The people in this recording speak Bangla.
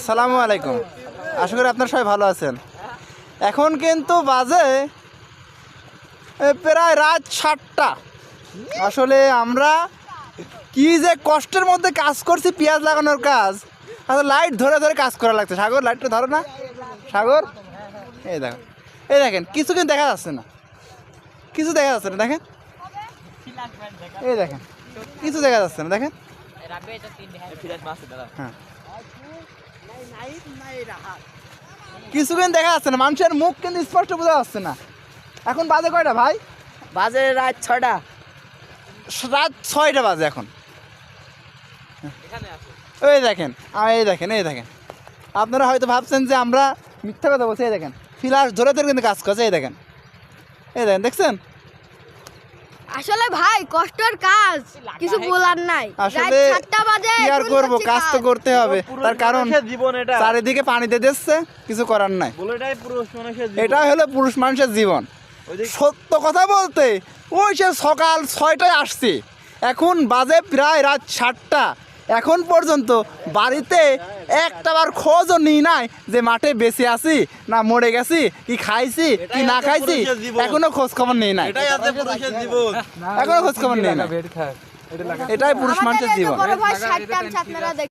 আসসালামু আলাইকুম। আশা করি আপনারা সবাই ভালো আছেন। এখন কিন্তু বাজে প্রায় রাত 7টা। আসলে আমরা কি যে কষ্টের মধ্যে কাজ করছি, পেঁয়াজ লাগানোর কাজ। আসলে লাইট ধরে ধরে কাজ করা লাগছে। সাগর, লাইটটা ধরো না সাগর। এই দেখেন, এই দেখেন, কিছু কিন্তু দেখা যাচ্ছে না, কিছু দেখা যাচ্ছে না। দেখেন, এই দেখেন, কিছু দেখা যাচ্ছে না। দেখেন, হ্যাঁ, কিছু কিন্তু দেখা যাচ্ছে না, মানুষের মুখ কিন্তু স্পষ্ট বোঝা যাচ্ছে না। এখন বাজে কয়টা ভাই? বাজে রাত 6টা। রাত 6টা বাজে এখন। এই দেখেন, এই দেখেন, এই দেখেন, আপনারা হয়তো ভাবছেন যে আমরা মিথ্যা কথা বলছি। এই দেখেন, ফিলার ধরে ধরে কিন্তু কাজ করছে। এই দেখেন, এই দেখেন, দেখছেন? আসলে ভাই কষ্টের কাজ, কিছু বলার নাই। আসলে রাত 7টা বাজে কি আর করবো, কাজ তো করতে হবে। তার কারণ জীবন এটা, চারিদিকে পানিতে দিচ্ছে, কিছু করার নাই। এটাই পুরুষ মানুষের জীবন। এটা হলো পুরুষ মানুষের জীবন। সত্য কথা বলতে ওই সে সকাল 6টায় আসছি, এখন বাজে প্রায় রাত 7টা। এখন পর্যন্ত বাড়িতে একটাবার খোঁজও নিই নাই যে মাঠে বেঁচে আছি না মরে গেছি, কি খাইছি কি না খাইছি, এখনো খোঁজ খবর নেই নাই। এটাই আছে পুরুষের জীবন। এখনো খোঁজ খবর নেই না। এটাই পুরুষ মানুষের জীবন। বড় ভাই 7টা আপনারা